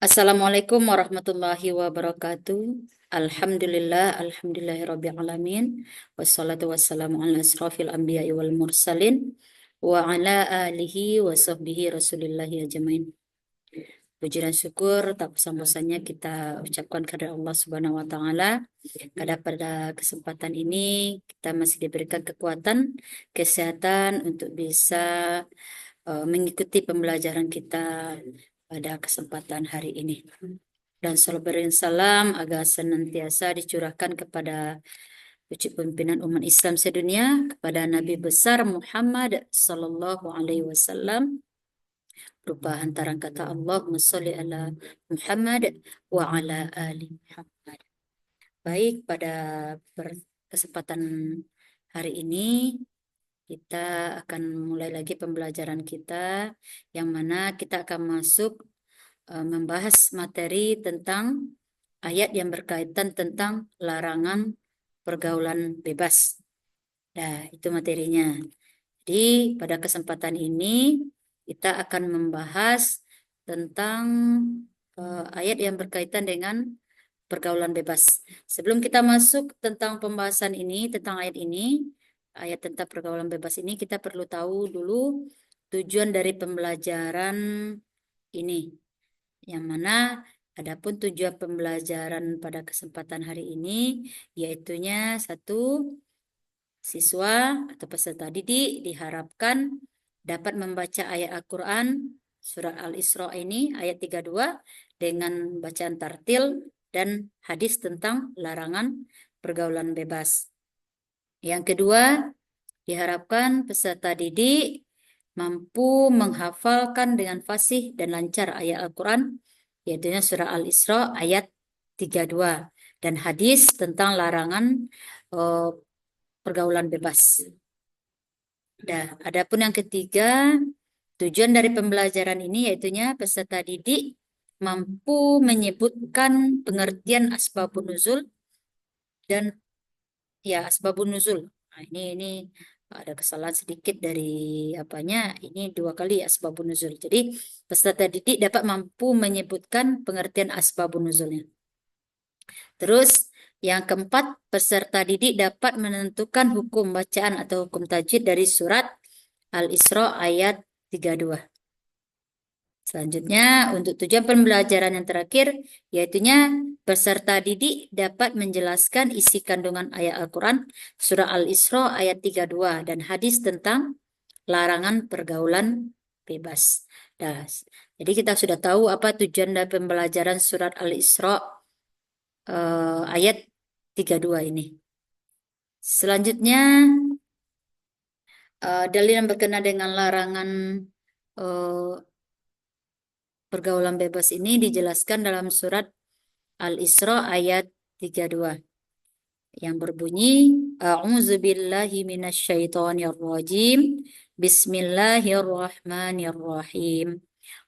Assalamualaikum warahmatullahi wabarakatuh. Alhamdulillahirabbil alamin. Wassalatu wassalamu ala asrofil anbiya'i wal mursalin wa ala alihi wa sahbihi rasulillahi ajmain. Puji dan syukur tak bosan-bosannya kita ucapkan kepada Allah Subhanahu wa taala. Pada kesempatan ini kita masih diberikan kekuatan, kesehatan untuk bisa mengikuti pembelajaran kita pada kesempatan hari ini. Dan salam agar senantiasa dicurahkan kepada puji pimpinan umat Islam sedunia, kepada Nabi besar Muhammad Sallallahu Alaihi Wasallam, berupa hantaran kata Allahumma sholli ala Muhammad wa ala ali Muhammad. Baik, pada kesempatan hari ini kita akan mulai lagi pembelajaran kita, yang mana kita akan masuk membahas materi tentang ayat yang berkaitan tentang larangan pergaulan bebas. Nah, itu materinya. Jadi, pada kesempatan ini kita akan membahas tentang ayat yang berkaitan dengan pergaulan bebas. Sebelum kita masuk tentang pembahasan ini, tentang ayat tentang pergaulan bebas ini, kita perlu tahu dulu tujuan dari pembelajaran ini. Yang mana adapun tujuan pembelajaran pada kesempatan hari ini yaitunya satu, siswa atau peserta didik diharapkan dapat membaca ayat Al-Quran surat Al-Isra ini ayat 32 dengan bacaan tartil dan hadis tentang larangan pergaulan bebas. Yang kedua, diharapkan peserta didik mampu menghafalkan dengan fasih dan lancar ayat Al-Quran, yaitu surah Al-Isra ayat 32 dan hadis tentang larangan pergaulan bebas. Nah, adapun yang ketiga, tujuan dari pembelajaran ini yaitunya peserta didik mampu menyebutkan pengertian asbabun nuzul dan asbabun nuzul. Nah, ini ada kesalahan sedikit dari apanya, ini 2 kali asbabun nuzul. Jadi peserta didik dapat mampu menyebutkan pengertian asbabun nuzulnya. Terus yang keempat, peserta didik dapat menentukan hukum bacaan atau hukum tajwid dari surat Al-Isra ayat 32. Selanjutnya, untuk tujuan pembelajaran yang terakhir, yaitunya peserta didik dapat menjelaskan isi kandungan ayat Al-Quran surah Al-Isra ayat 32 dan hadis tentang larangan pergaulan bebas. Nah, jadi kita sudah tahu apa tujuan dari pembelajaran surat Al-Isra ayat 32 ini. Selanjutnya, dalil yang berkenaan dengan larangan pergaulan bebas ini dijelaskan dalam surat Al-Isra ayat 32 yang berbunyi A'udzubillahi minasyaitonirrajim. Bismillahirrahmanirrahim.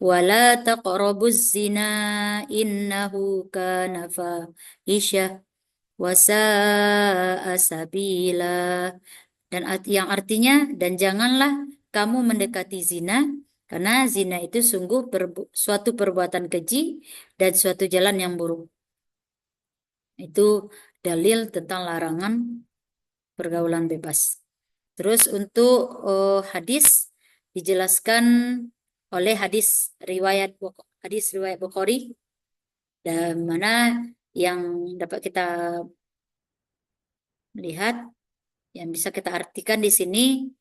Wala taqrabuz zina innahu kana fahisyah wa sa'a sabila. Dan yang artinya, dan janganlah kamu mendekati zina, karena zina itu sungguh suatu perbuatan keji dan suatu jalan yang buruk. Itu dalil tentang larangan pergaulan bebas. Terus untuk hadis dijelaskan oleh hadis riwayat Bukhari, dan mana yang dapat kita lihat, yang bisa kita artikan di sini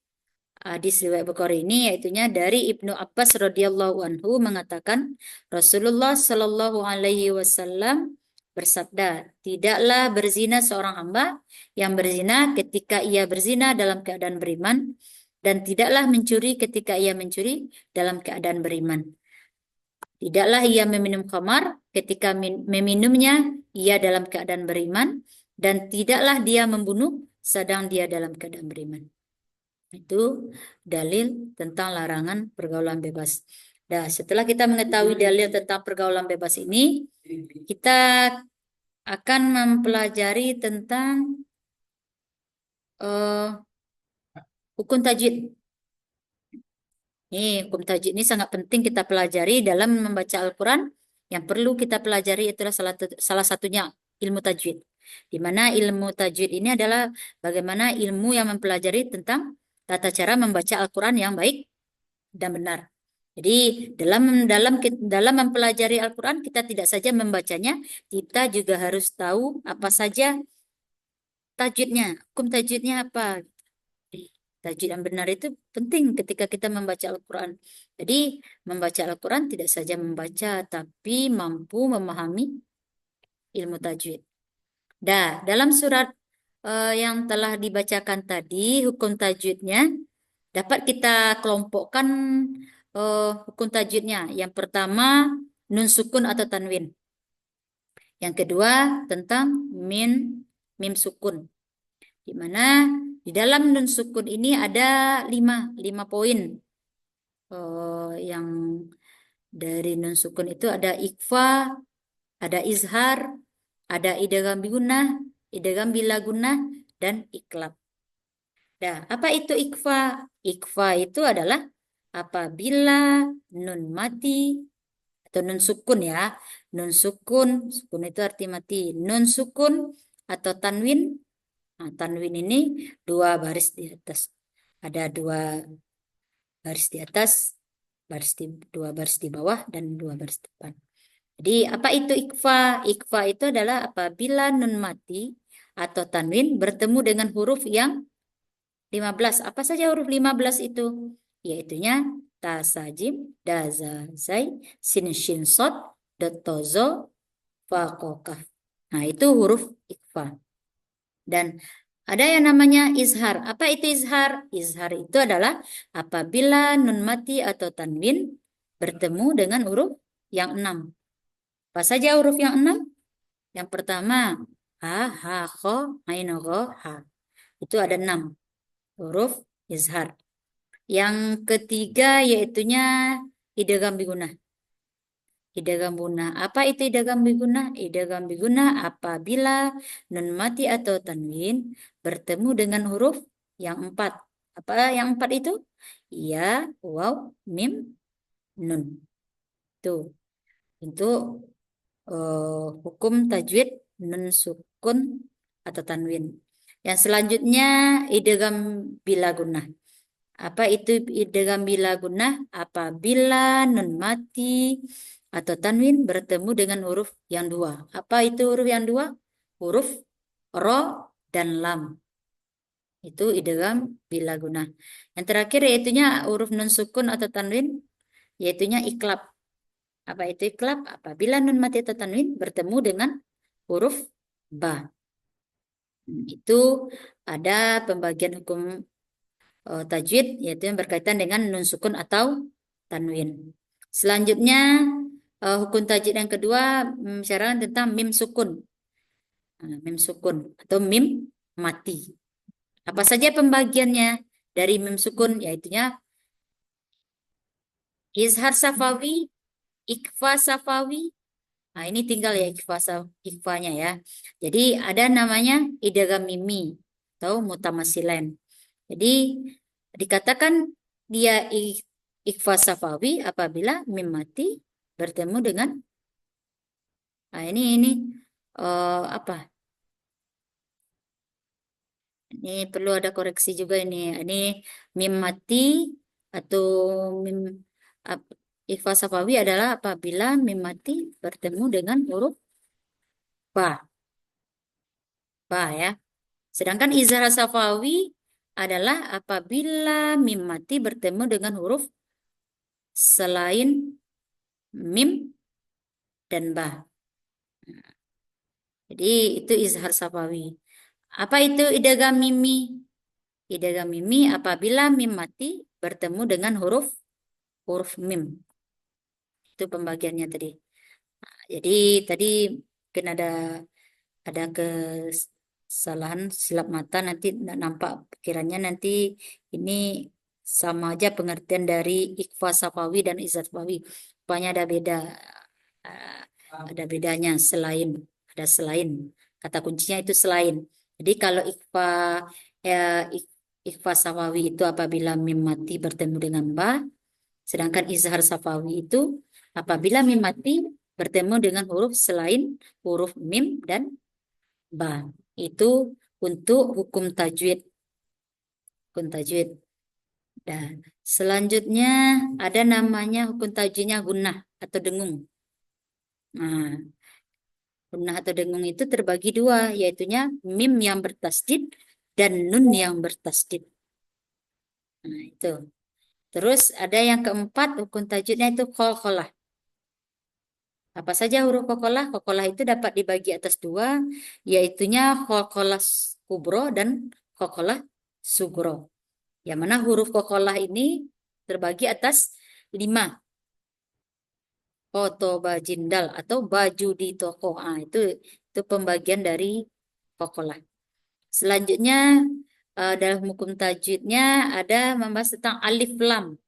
hadis riwayat Bukhari ini yaitunya dari Ibnu Abbas radhiyallahu anhu mengatakan Rasulullah Shallallahu alaihi wasallam bersabda, tidaklah berzina seorang hamba yang berzina ketika ia berzina dalam keadaan beriman, dan tidaklah mencuri ketika ia mencuri dalam keadaan beriman. Tidaklah ia meminum khamar ketika meminumnya ia dalam keadaan beriman, dan tidaklah dia membunuh sedang dia dalam keadaan beriman. Itu dalil tentang larangan pergaulan bebas. Nah, setelah kita mengetahui dalil tentang pergaulan bebas ini, kita akan mempelajari tentang hukum tajwid. Hukum tajwid ini sangat penting kita pelajari dalam membaca Al-Quran, yang perlu kita pelajari itulah salah satunya ilmu tajwid. Di mana ilmu tajwid ini adalah bagaimana ilmu yang mempelajari tentang tata cara membaca Al-Quran yang baik dan benar. Jadi dalam dalam dalam mempelajari Al-Quran kita tidak saja membacanya, kita juga harus tahu apa saja tajwidnya, hukum tajwidnya apa. Tajwid yang benar itu penting ketika kita membaca Al-Quran. Jadi membaca Al-Quran tidak saja membaca, tapi mampu memahami ilmu tajwid. Dalam surat yang telah dibacakan tadi, hukum tajwidnya dapat kita kelompokkan hukum tajwidnya. Yang pertama, nun sukun atau tanwin. Yang kedua, tentang mim sukun. Di mana di dalam nun sukun ini ada lima poin. Yang dari nun sukun itu ada ikfa, ada izhar, ada idgham bigunnah, idgham bila gunnah, dan iklab. Nah, apa itu ikfa? Ikfa itu adalah apabila nun mati atau nun sukun ya. Nun sukun, sukun itu arti mati. Nun sukun atau tanwin. Nah, tanwin ini dua baris di atas. Ada dua baris di atas, dua baris di bawah, dan dua baris depan. Jadi apa itu ikfa? Ikfa itu adalah apabila nun mati atau tanwin bertemu dengan huruf yang 15. Apa saja huruf 15 itu? Yaitunya ta, sa, jim, da, za, zai, sin, shin, sod, dot, to, zo, fa, ko, kaf. Nah, itu huruf ikfa. Dan ada yang namanya izhar. Apa itu izhar? Izhar itu adalah apabila nun mati atau tanwin bertemu dengan huruf yang 6. Apa saja huruf yang 6? Yang pertama, ha, ha, kho, ain, gho, ha. Itu ada 6 huruf izhar. Yang ketiga yaitunya idgham bigunnah. Idgham bigunnah. Apa itu idgham bigunnah? Idgham bigunnah apabila nun mati atau tanwin bertemu dengan huruf yang 4. Apa yang 4 itu? Ya, waw, mim, nun. Tuh. Untuk hukum tajwid nun sukun atau tanwin. Yang selanjutnya idgham bila gunnah. Apa itu idgham bila gunnah? Apabila nun mati atau tanwin bertemu dengan huruf yang 2. Apa itu huruf yang 2? Huruf ro dan lam. Itu idgham bila gunnah. Yang terakhir yaitunya huruf nun sukun atau tanwin, yaitunya iklab. Apa itu iklab? Apabila nun mati atau tanwin bertemu dengan huruf ba. Itu ada pembagian hukum tajwid, yaitu yang berkaitan dengan nun sukun atau tanwin. Selanjutnya hukum tajwid yang kedua membicarakan tentang mim sukun. Mim sukun atau mim mati. Apa saja pembagiannya dari mim sukun? Yaitunya izhar safawi, ikfa safawi. Nah, ini tinggal ya ikfanya ya. Jadi ada namanya idgham mimi atau mutamasilan. Jadi dikatakan dia ikfa safawi apabila mim mati bertemu dengan ini apa? Ini perlu ada koreksi juga ini. Ini mim mati atau mim ikfa safawi adalah apabila mim mati bertemu dengan huruf ba. Ba ya. Sedangkan izhar safawi adalah apabila mim mati bertemu dengan huruf selain mim dan ba. Jadi itu izhar safawi. Apa itu idgham mimi? Idgham mimi apabila mim mati bertemu dengan huruf mim. Itu pembagiannya tadi. Nah, jadi tadi mungkin ada kesalahan silap mata, nanti nampak pikirannya nanti ini sama aja pengertian dari ikfa safawi dan izhar safawi. Rupanya ada beda. Ada bedanya ada selain. Kata kuncinya itu selain. Jadi kalau ikfa safawi itu apabila mim mati bertemu dengan ba, sedangkan izhar safawi itu apabila mim mati bertemu dengan huruf selain huruf mim dan ba. Itu untuk hukum tajwid. Hukum tajwid. Dan selanjutnya ada namanya hukum tajwidnya gunnah atau dengung. Nah, gunnah atau dengung itu terbagi dua, yaitunya mim yang bertasdid dan nun yang bertasdid. Nah, itu. Terus ada yang keempat hukum tajwidnya itu qalqalah. Apa saja huruf qalqalah? Qalqalah itu dapat dibagi atas dua, yaitunya qalqalah kubro dan qalqalah sugro. Yang mana huruf qalqalah ini terbagi atas 5. Foto bajindal atau baju di toko. Itu pembagian dari qalqalah. Selanjutnya dalam hukum tajwidnya ada membahas tentang alif lam.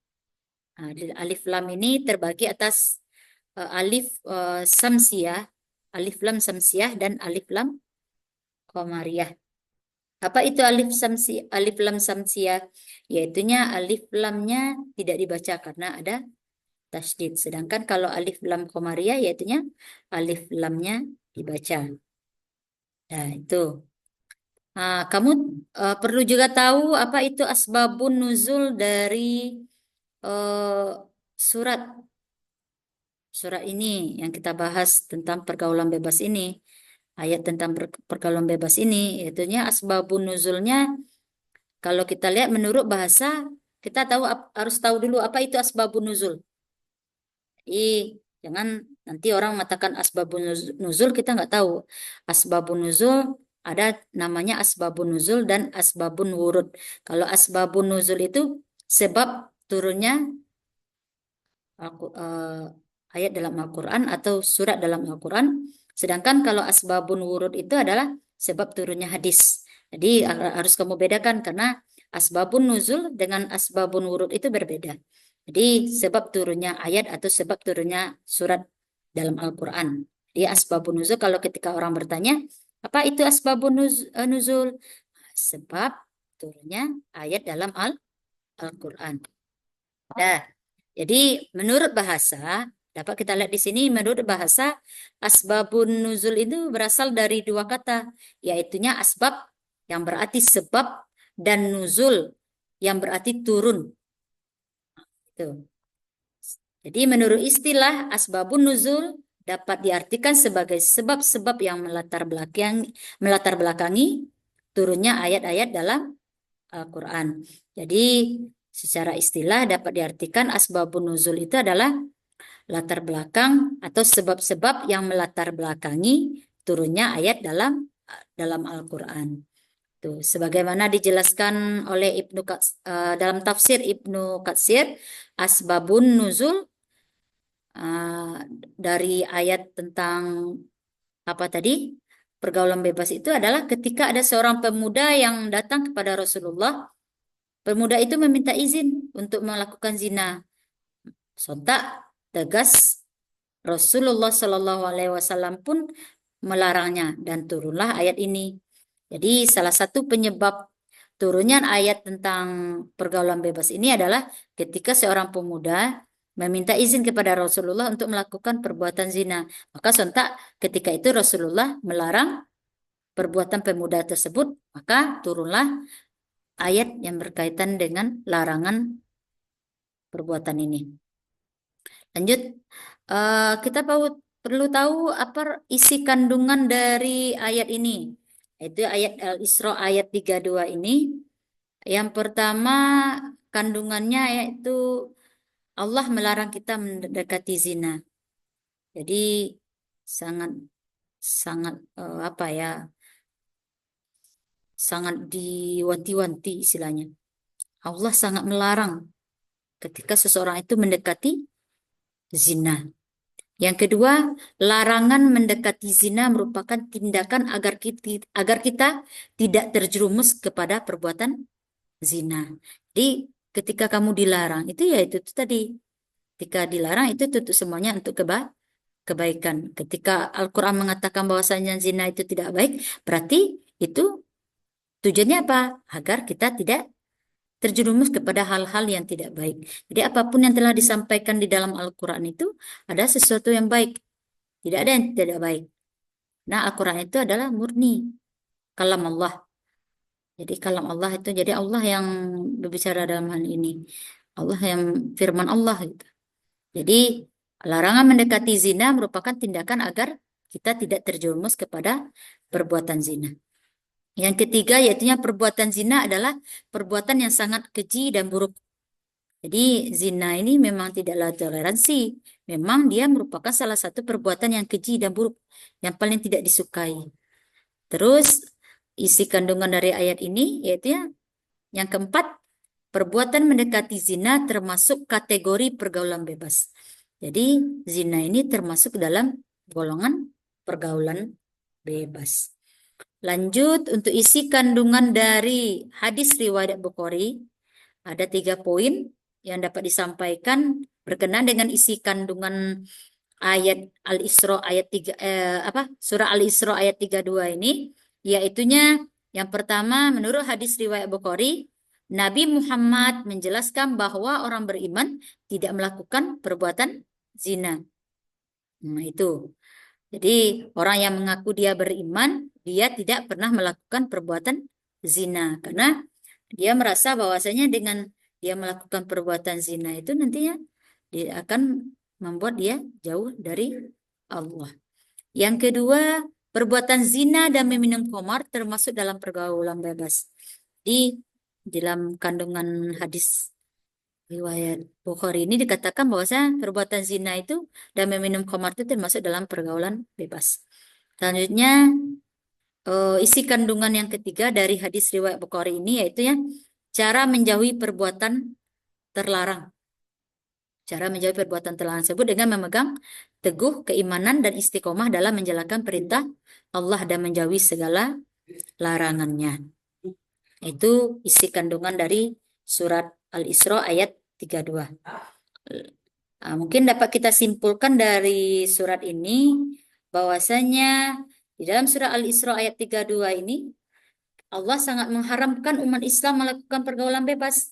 Nah, alif lam ini terbagi atas alif samsiah, alif lam samsiah dan alif lam qamariyah. Apa itu alif lam samsiah? Yaitunya alif lamnya tidak dibaca karena ada tasdid. Sedangkan kalau alif lam qamariyah yaitunya alif lamnya dibaca. Nah, itu. Kamu perlu juga tahu apa itu asbabun nuzul dari surat surat ini yang kita bahas tentang pergaulan bebas ini, ayat tentang pergaulan bebas ini, yaitunya asbabun nuzulnya. Kalau kita lihat menurut bahasa, kita tahu harus tahu dulu apa itu asbabun nuzul. Jangan nanti orang mengatakan asbabun nuzul, kita nggak tahu. Asbabun nuzul ada namanya asbabun nuzul dan asbabun wurud. Kalau asbabun nuzul itu sebab turunnya ayat dalam Al-Quran atau surat dalam Al-Quran. Sedangkan kalau asbabun wurud itu adalah sebab turunnya hadis. Jadi harus kamu bedakan karena asbabun nuzul dengan asbabun wurud itu berbeda. Jadi sebab turunnya ayat atau sebab turunnya surat dalam Al-Quran. Jadi asbabun nuzul kalau ketika orang bertanya, apa itu asbabun nuzul? Sebab turunnya ayat dalam Al-Quran. Nah, jadi menurut bahasa, dapat kita lihat di sini menurut bahasa asbabun nuzul itu berasal dari dua kata, yaitunya asbab yang berarti sebab dan nuzul yang berarti turun. Itu. Jadi menurut istilah asbabun nuzul dapat diartikan sebagai sebab-sebab yang melatar belakangi turunnya ayat-ayat dalam Al-Quran. Jadi secara istilah dapat diartikan asbabun nuzul itu adalah latar belakang atau sebab-sebab yang melatar belakangi turunnya ayat dalam Al-Quran. Tuh, sebagaimana dijelaskan oleh dalam tafsir Ibnu Katsir, asbabun nuzul dari ayat tentang apa tadi? Pergaulan bebas itu adalah ketika ada seorang pemuda yang datang kepada Rasulullah. Pemuda itu meminta izin untuk melakukan zina. Sontak tegas Rasulullah Shallallahu Alaihi Wasallam pun melarangnya dan turunlah ayat ini. Jadi salah satu penyebab turunnya ayat tentang pergaulan bebas ini adalah ketika seorang pemuda meminta izin kepada Rasulullah untuk melakukan perbuatan zina. Maka sontak ketika itu Rasulullah melarang perbuatan pemuda tersebut, maka turunlah ayat yang berkaitan dengan larangan perbuatan ini. Lanjut, kita perlu tahu apa isi kandungan dari ayat ini. Itu ayat Al-Isra ayat 32 ini. Yang pertama kandungannya yaitu Allah melarang kita mendekati zina. Jadi sangat sangat apa ya? Sangat diwanti-wanti istilahnya. Allah sangat melarang ketika seseorang itu mendekati zina. Yang kedua, larangan mendekati zina merupakan tindakan agar kita tidak terjerumus kepada perbuatan zina. Jadi, ketika kamu dilarang, itu ya itu tadi. Ketika dilarang itu tutup semuanya untuk kebaikan. Ketika Al-Quran mengatakan bahwasanya zina itu tidak baik, berarti itu tujuannya apa? Agar kita tidak terjerumus kepada hal-hal yang tidak baik. Jadi apapun yang telah disampaikan di dalam Al-Quran itu ada sesuatu yang baik. Tidak ada yang tidak baik. Nah, Al-Quran itu adalah murni kalam Allah. Jadi kalam Allah itu, jadi Allah yang berbicara dalam hal ini. Allah yang firman Allah gitu. Jadi larangan mendekati zina merupakan tindakan agar kita tidak terjerumus kepada perbuatan zina. Yang ketiga yaitu perbuatan zina adalah perbuatan yang sangat keji dan buruk. Jadi zina ini memang tidaklah toleransi. Memang dia merupakan salah satu perbuatan yang keji dan buruk, yang paling tidak disukai. Terus isi kandungan dari ayat ini yaitu yang keempat, perbuatan mendekati zina termasuk kategori pergaulan bebas. Jadi zina ini termasuk dalam golongan pergaulan bebas. Lanjut untuk isi kandungan dari hadis riwayat Bukhari, ada 3 poin yang dapat disampaikan berkenaan dengan isi kandungan ayat Al-Isra ayat 3 surah Al-Isra ayat 32 ini, yaitunya yang pertama, menurut hadis riwayat Bukhari, Nabi Muhammad menjelaskan bahwa orang beriman tidak melakukan perbuatan zina. Nah, itu. Jadi orang yang mengaku dia beriman, dia tidak pernah melakukan perbuatan zina karena dia merasa bahwasanya dengan dia melakukan perbuatan zina itu nantinya dia akan membuat dia jauh dari Allah. Yang kedua, perbuatan zina dan meminum khamar termasuk dalam pergaulan bebas. Di dalam kandungan hadis riwayat Bukhari ini dikatakan bahwasanya perbuatan zina itu dan meminum khamar itu termasuk dalam pergaulan bebas. Selanjutnya, isi kandungan yang ketiga dari hadis riwayat Bukhari ini yaitu cara menjauhi perbuatan terlarang. Cara menjauhi perbuatan terlarang tersebut dengan memegang teguh keimanan dan istiqomah dalam menjalankan perintah Allah dan menjauhi segala larangannya. Itu isi kandungan dari surat Al-Isra ayat 32. Mungkin dapat kita simpulkan dari surat ini bahwasanya di dalam surah Al-Isra ayat 32 ini Allah sangat mengharamkan umat Islam melakukan pergaulan bebas.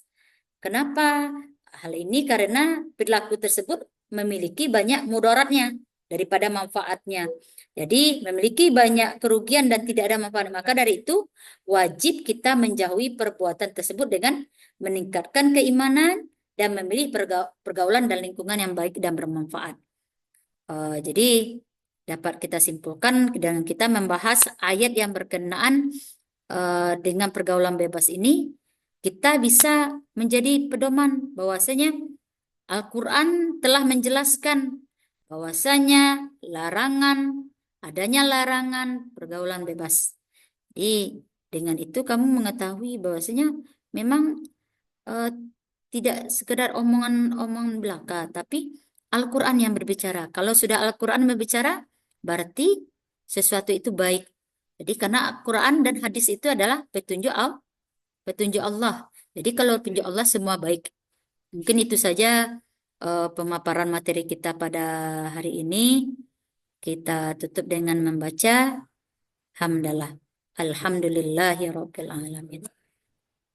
Kenapa? Hal ini karena perilaku tersebut memiliki banyak mudaratnya daripada manfaatnya. Jadi memiliki banyak kerugian dan tidak ada manfaat. Maka dari itu wajib kita menjauhi perbuatan tersebut dengan meningkatkan keimanan dan memilih pergaulan dan lingkungan yang baik dan bermanfaat. Jadi dapat kita simpulkan dengan kita membahas ayat yang berkenaan dengan pergaulan bebas ini, kita bisa menjadi pedoman bahwasanya Al-Quran telah menjelaskan bahwasanya adanya larangan pergaulan bebas. Jadi dengan itu kamu mengetahui bahwasanya memang tidak sekedar omongan belaka, tapi Al-Quran yang berbicara. Kalau sudah Al-Quran berbicara, berarti sesuatu itu baik. Jadi karena Al-Quran dan hadis itu adalah petunjuk Allah. Jadi kalau petunjuk Allah semua baik. Mungkin itu saja pemaparan materi kita pada hari ini. Kita tutup dengan membaca hamdalah. Alhamdulillahirabbil alamin.